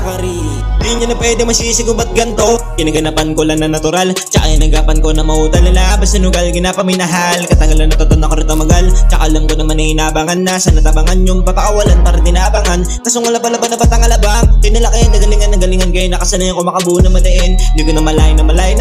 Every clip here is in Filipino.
Sakari. Di nyo na pwede masisi kung ba't ganto. Kinaganapan ko lang na natural, tsaka inagapan ko na mahutal. Lalabas na nugal, ginapaminahal. Katagalan na totoo na ko rito magal. Tsaka alam ko naman na inabangan na. Sa natabangan yung papakawalan para dinabangan. Kasong alaba-laba na batang alabang. Tinalaki, nagalingan kayo. Nakasanayan ko makabuo na madain. Di ko na malay na palay.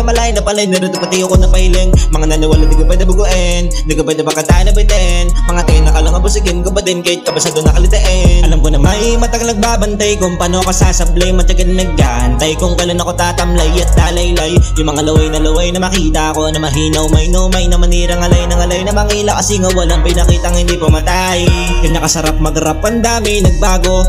Naruto pati ako na pahiling. Mga naniwala di ko pwede buguin. Di ko pwede bakataan na bitin. Mga tayo nakalang abusigin ko ba din. Kahit kabasado nakalitain. Alam ko na may matagal nagbabantay kung paano ka sasablay. Matagal nagantay kung kailan ako tatamlay at talaylay. Yung mga laway na makita ko na mahinaw may na manirang alay na mangila. Kasi nga walang pinakitang hindi pumatay. Kanya kasarap mag-rap, ang dami nagbago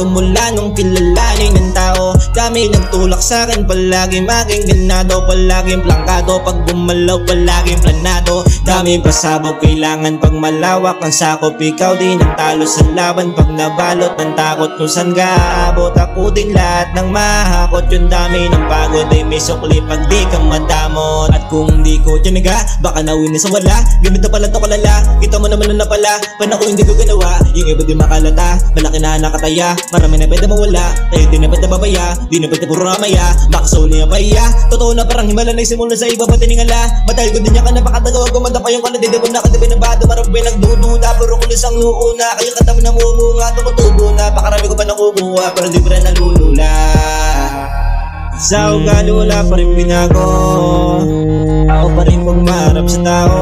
mula nung kilalanin ng tao. Dami nagtulak sa'kin, palagi maging ganado, palaging plangkado. Pag bumalaw, palaging planado. Daming pasabog, kailangan pag malawak ang sakop. Ikaw din ang talo sa laban pag nabalot ng takot. Kung saan ka aabot, ako din lahat ng mahakot. Yung dami ng pagod ay may sukli pag di ka madamot. At kung di ko tiyanaga, baka nawin na sa wala. Gamit na pala to kalala, kita mo naman na pala. Pan ako hindi ko ganawa, yung iba di makalata. Malaki na nakataya, marami na pwede mawala. Tayo din na pwede babaya, di na pwede puro ramaya. Bakasaw niya paya, totoo na parang himala na isimula sa iba pati ningala. Matahil ko din niya ka napakatagawa, gumanda pa yung kanadidibon na katabi na bado. Marami nagdududa, pero kulis ang luuna. Kaya katami na mumunga, tumutubo na. Pakarami ko pa nakukuha, pero di pa rin nalulula. Sa ugali wala pa rin binago. Ako pa rin magmaharap sa tao.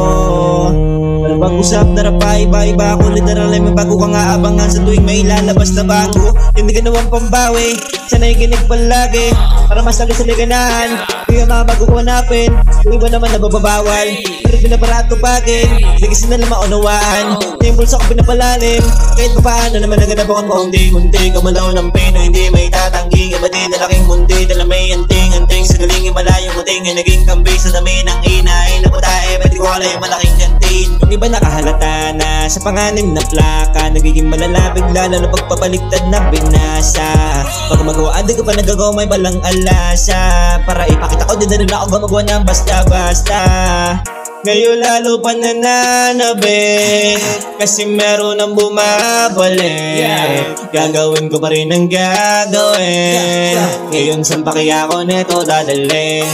Para pag-usap na rapa, iba-iba ako. Literal ay may bago kang aabangan sa tuwing may lalabas na bago. Hindi ka nawang pambawi, sana'y ginig palagi. Para mas lagi sa liganahan, kaya mga bago ko hanapin. Yung iba naman nababawal, pero pinaparato pagin. Hindi kasi nila maunawaan, yung bulsa ko pinapalalim. Kahit pa paano naman naganabakan ko unti-unti. Kamalaw ng pino, hindi may tatanggi. Iba din na laking mundi, dala may anting-anting. Sa galing malayong muting, yung naging kambing sa dami ng inay. Naputae, pwede ko wala yung malaking kantin. Yung iba nakahalata na sa panganim na plaka. Nagiging malala bigla, lalo pagpapaliktad na binasa. Pag magawa, di ko pa nagagawa, may balang alasa. Para ipakita ko, di na rin ako gumagawa ng basta-basta. Ngayon lalo pa nananabik, kasi meron ang bumabalik. Gagawin ko pa rin ang gagawin. Ngayon saan pa kaya ako neto dadalhin?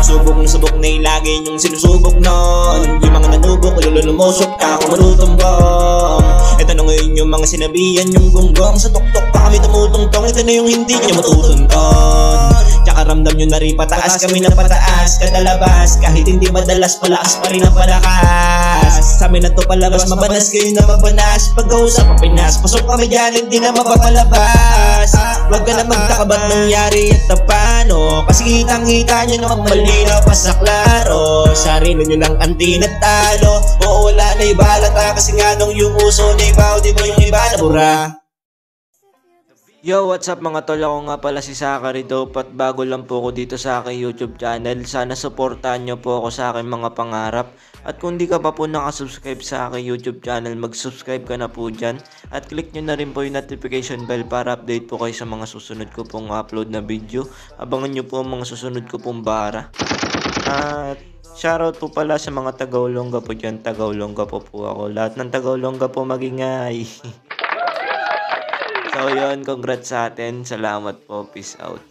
Subok na yung lagi yung sinusubok nun. Yung mga nanubok, lumusok ka kung marutumbong. Ito na ngayon yung mga sinabihan yung gonggong. Sa tuktok pa kami tumutungtong. Ito na yung hindi niya matutunton. Tsaka ramdam nyo na rin pataas kami na pataas. Kadalabas kahit hindi madalas, palakas pa rin ang palakas. Sa amin na to palabas, mabanas kayo na mabanas. Pag-kausap ang Pinas, pasok kami dyan, hindi na mapakalabas. Huwag ka na magtaka ba't nangyari at paano. Kasi kitang-kita nyo naman malinaw pa sa klaro. Sarili nyo lang ang tinatalo. Oo, wala na ibalata, kasi nga nung yung uso na ibaw, di ba yung iba nabura? Yo, what's up mga tol? Ako nga pala si Sakari Dope at bago lang po ako dito sa aking YouTube channel. Sana supportahan nyo po ako sa aking mga pangarap. At kung di ka pa po nakasubscribe sa aking YouTube channel, mag-subscribe ka na po dyan. At click nyo na rin po yung notification bell para update po kayo sa mga susunod ko pong upload na video. Abangan nyo po ang mga susunod ko pong bara. At shoutout po pala sa mga Taga-Olonga po dyan. Taga-Olonga po ako. Lahat ng Taga-Olonga po magingay. So yun, congrats sa atin. Salamat po. Peace out.